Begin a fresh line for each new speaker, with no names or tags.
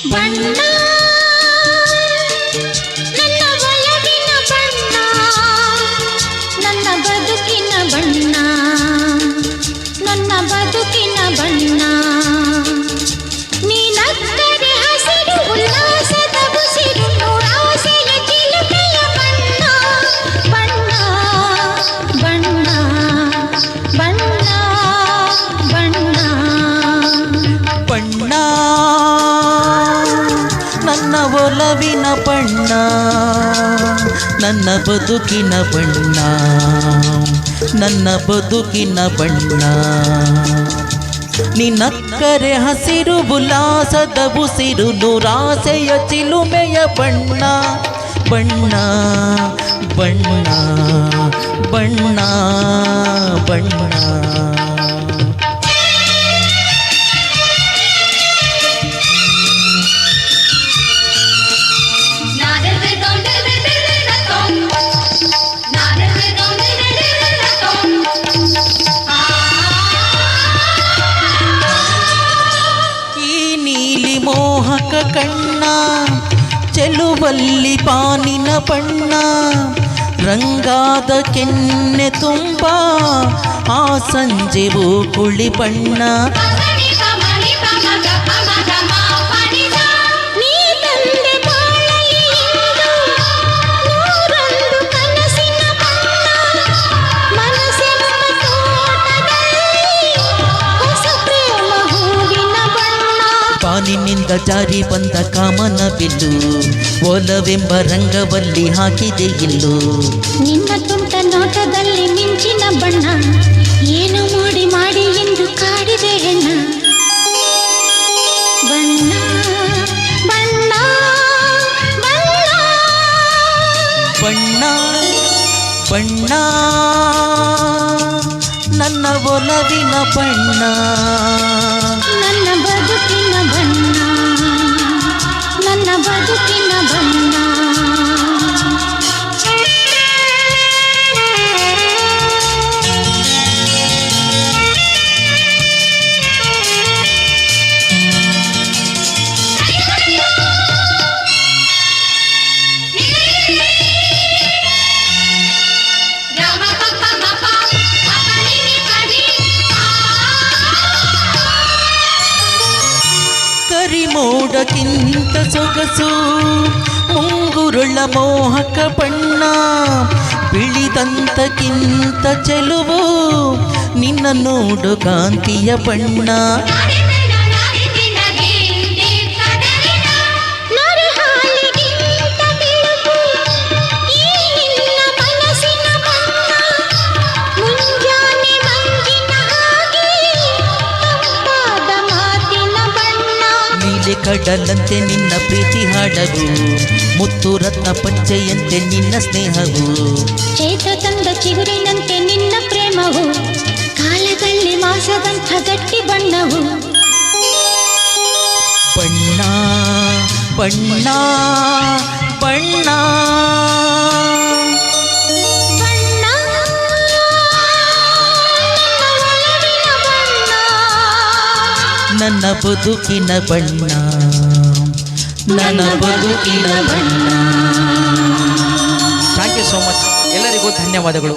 ಬಣ್ಣ ನನ್ನ ಒಲವಿನ ಬಣ್ಣ, ನನ್ನ ಬದುಕಿನ ಬಣ್ಣ, ನನ್ನ ಬದುಕಿನ ಬಣ್ಣ. ನೀನಕ್ಕರೆ ಹಸಿರು ಉಲ್ಲಾಸದ ಉಸಿರು, ನೂರಾಸೆಯ ಚಿಲುಮೆಯ ಬಣ್ಣ. ಬಣ್ಣ ಬಣ್ಣ ಬಣ್ಣ ಬಣ್ಣ
ಬಣ್ಣ ನನ್ನ ಒಲವಿನ ಬಣ್ಣ, ನನ್ನ ಬದುಕಿನ ಬಣ್ಣ, ನನ್ನ ಬದುಕಿನ ಬಣ್ಣ. ನಿನ್ನಕ್ಕರೆ ಹಸಿರು ಉಲ್ಲಾಸದ ಉಸಿರು, ನೂರಾಸೆಯ ಚಿಲುಮೆಯ ಬಣ್ಣ. ಬಣ್ಣ ಬಣ್ಣ ಬಣ್ಣ ಬಣ್ಣ. ಮೋಹಕ ಕಣ್ಣ ಚೆಲುವಲ್ಲಿ ಪಾನಿನ ಬಣ್ಣ, ರಂಗಾದ ಕೆನ್ನೆ ತುಂಬ ಆ ಸಂಜೆವು ಕುಳಿ ಬಣ್ಣ. ಪಾನಿನಿಂದ ಜಾರಿ ಬಂದ ಕಾಮನ ಬಿಲ್ಲು, ಒಲವೆಂಬ ರಂಗವಲ್ಲಿ ಹಾಕಿದೆ ಇಲ್ಲು.
ನಿನ್ನ ತುಂಟ ನೋಟದಲ್ಲಿ ಮಿಂಚಿನ ಬಣ್ಣ, ಏನು ಮಾಡಿ ಮಾಡಿ ಎಂದು ಕಾಡಿದೆ ಹೆಣ್ಣ. ಬಣ್ಣ ಬಣ್ಣ
ಬಣ್ಣ ಬಣ್ಣ ನನ್ನ ಒಲವಿನ ಬಣ್ಣ,
ನನ್ನ ಬದುಕಿನ ಬಣ್ಣ, ನನ್ನ ಬದುಕಿನ ಬಣ್ಣ.
ಮೋಡಕ್ಕಿಂತ ಸೊಗಸು ಮುಂಗುರುಳ ಮೋಹಕ ಬಣ್ಣ, ಬಿಳಿದಂತಕ್ಕಿಂತ ಚೆಲುವು ನಿನ್ನ ನೋಡು ಕಾಂತಿಯ ಬಣ್ಣ. ಕಡಲಂತೆ ನಿನ್ನ ಪ್ರೀತಿ ಹಾಡವು, ಮುತ್ತು ರತ್ನ ಪಚ್ಚೆಯಂತೆ ನಿನ್ನ ಸ್ನೇಹವು,
ಚೈತ ತಂದ ಚಿಗುರಿನಂತೆ ನಿನ್ನ ಪ್ರೇಮವು, ಕಾಲದಲ್ಲಿ ಮಾಸದಂಥ ಗಟ್ಟಿ ಬಣ್ಣವು.
ಬಣ್ಣ ಬಣ್ಣ ಬಣ್ಣ ನನ್ನ ಬದುಕಿನ ಬಣ್ಣ, ನನ್ನ ಬದುಕಿನ ಬಣ್ಣ. Thank you so much. ಎಲ್ಲರಿಗೂ ಧನ್ಯವಾದಗಳು.